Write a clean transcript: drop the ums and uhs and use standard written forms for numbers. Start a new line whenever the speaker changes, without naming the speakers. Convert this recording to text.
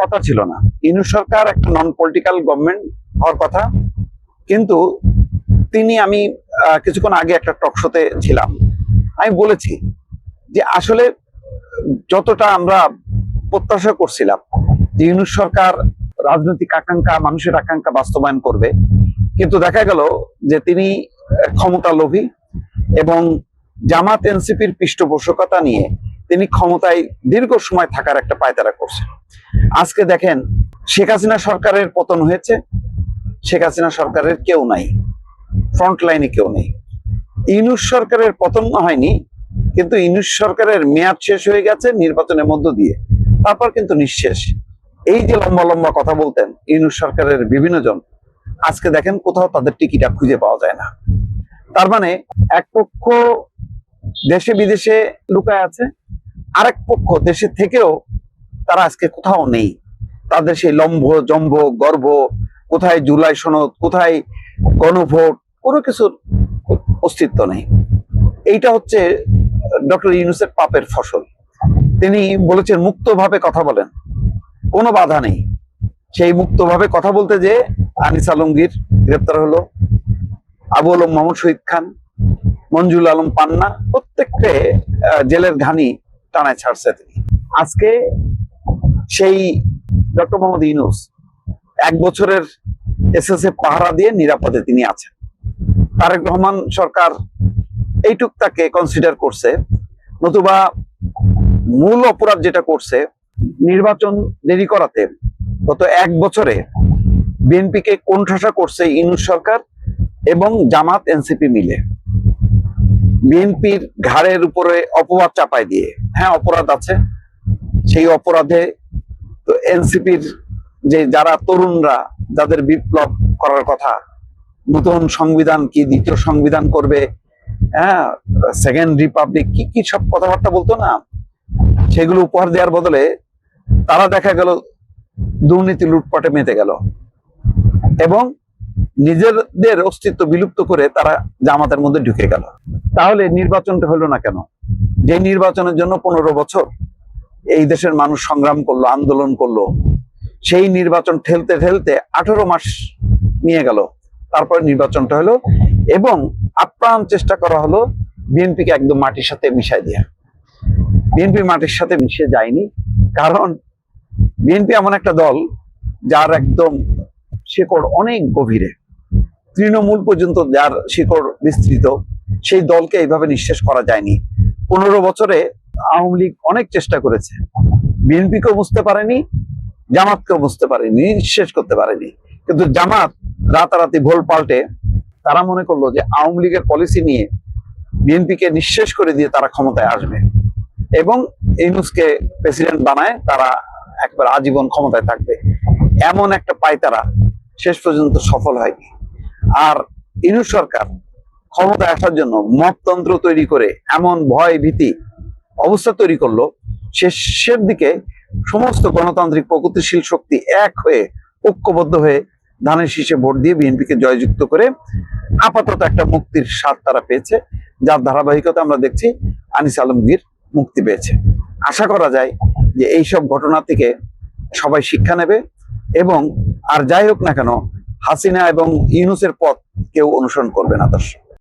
কথা ছিল না। ইউনূস সরকার একটা নন পলিটিক্যাল গভর্নমেন্ট হওয়ার কথা, কিন্তু আমি কিছুক্ষণ আগে একটা টক শোতে ছিলাম, আমি বলেছি যে আসলে যতটা আমরা প্রত্যাশা করছিলাম যে ইউনূস সরকার রাজনৈতিক আকাঙ্ক্ষা, মানুষের আকাঙ্ক্ষা বাস্তবায়ন করবে, কিন্তু দেখা গেল যে তিনি ক্ষমতা লোভী এবং জামাত এনসিপির পৃষ্ঠপোষকতা নিয়ে তিনি ক্ষমতায় দীর্ঘ সময় থাকার একটা পায়তারা করছে। আজকে দেখেন শেখ হাসিনা সরকারের পতন হয়েছে, শেখ হাসিনা সরকারের কেউ নাই, ফ্রন্ট লাইনে কেউ নেই। ইউনূস সরকারের পতন হয়নি, কিন্তু ইউনূস সরকারের মেয়াদ শেষ হয়ে গেছে নির্বাচনের মধ্য দিয়ে, তারপর কিন্তু নিঃশেষ। এই যে লম্বা লম্বা কথা বলতেন ইউনূস সরকারের বিভিন্ন জন, আজকে দেখেন কোথাও তাদের টিকিটা খুঁজে পাওয়া যায় না। তার মানে এক পক্ষ দেশে বিদেশে লুকায় আছে, আরেক পক্ষ দেশে থেকেও তারা আজকে কোথাও নেই। তাদের সেই লম্ব জম্ব গর্ব, কোথায় জুলাই সনদ, কোথায় গণভোট, কোনো কিছুর অস্তিত্ব নেই। এইটা হচ্ছে ডক্টর ইউনূসের পাপের ফসল। তিনি বলেছেন মুক্তভাবে কথা বলেন, কোনো বাধা নেই। সেই মুক্তভাবে কথা বলতে যে আনিস আলমগীর গ্রেপ্তার হলো, আবু আলম মোহাম্মদ শহীদ খান, মঞ্জুল আলম পান্না, প্রত্যেককে জেলের ঘানি টানায় ছাড়ছে তিনি। আজকে সেই ডক্টর মোহাম্মদ ইউনূস 1 বছরের এসএসএফ পাহারা দিয়ে নিরাপদে তিনি আছেন। তারেক রহমান সরকার এইটুক তাকে কনসিডার করছে, নতুবা মূল অপরাধ যেটা করছে নির্বাচন দেরি করাতে গত 1 বছরে বিএনপিকে কোণঠাসা করছে ইউনূস সরকার এবং জামাত এনসিপি মিলে। বিএনপির ঘাড়ের উপরে অপবাদ চাপাই দিয়ে, হ্যাঁ অপরাধ আছে, সেই অপরাধে তো এনসিপির যে যারা তরুণরা, যাদের বিপ্লব করার কথা, নতুন সংবিধান কি, দ্বিতীয় সংবিধান করবে, হ্যাঁ সেকেন্ড রিপাবলিক, কি কি সব কথাবার্তা বলতো না, সেগুলো উপহার দেওয়ার বদলে তারা দেখা গেল দুর্নীতি লুটপাটে মেতে গেল এবং নিজেদের অস্তিত্ব বিলুপ্ত করে তারা জামাতের মধ্যে ঢুকে গেল। তাহলে নির্বাচনটা হলো না কেন? যে নির্বাচনের জন্য 15 বছর এই দেশের মানুষ সংগ্রাম করলো, আন্দোলন করলো, সেই নির্বাচন ঠেলতে ঠেলতে 18 মাস নিয়ে গেল, তারপরে নির্বাচনটা হলো এবং আপ্রাণ চেষ্টা করা হলো বিএনপিকে একদম মাটির সাথে মিশাই দেয়া। বিএনপি মাটির সাথে মিশে যায়নি, কারণ বিএনপি এমন একটা দল যার একদম শিকড় অনেক গভীরে, তৃণমূল পর্যন্ত যার শিকড় বিস্তৃত, সেই দলকে এইভাবে নিঃশেষ করা যায়নি। 15 বছরে আওয়ামী লীগ অনেক চেষ্টা করেছে, বিএনপিকেও বুঝতে পারেনি, জামাতকেও বুঝতে পারেনি, নিঃশেষ করতে পারেনি। কিন্তু জামাত রাতারাতি ভোল পাল্টে তারা মনে করলো যে আওয়ামী লীগের পলিসি নিয়ে বিএনপিকে নিঃশেষ করে দিয়ে তারা ক্ষমতায় আসবে এবং ইউনূসকে প্রেসিডেন্ট বানায় তারা একবার আজীবন ক্ষমতায় থাকবে। এমন একটা পায়তারা শেষ পর্যন্ত সফল হয়নি। আর ইউনূস সরকার ক্ষমতায় আসার জন্য মততন্ত্র তৈরি করে এমন ভয় ভীতি অবস্থা তৈরি করলো, শেষের দিকে সমস্ত গণতান্ত্রিক প্রগতিশীল শক্তি এক হয়ে, ঐক্যবদ্ধ হয়ে ধানের শীষে ভোট দিয়ে বিএনপিকে জয়যুক্ত করে আপাতত একটা মুক্তির স্বাদ তারা পেয়েছে, যার ধারাবাহিকতা আমরা দেখছি আনিস আলমগীর মুক্তি পেয়েছে। আশা করা যায় যে এইসব ঘটনা থেকে সবাই শিক্ষা নেবে এবং আর যাই হোক না কেন হাসিনা এবং ইউনূসের পথ কেউ অনুসরণ করবে না। দর্শক।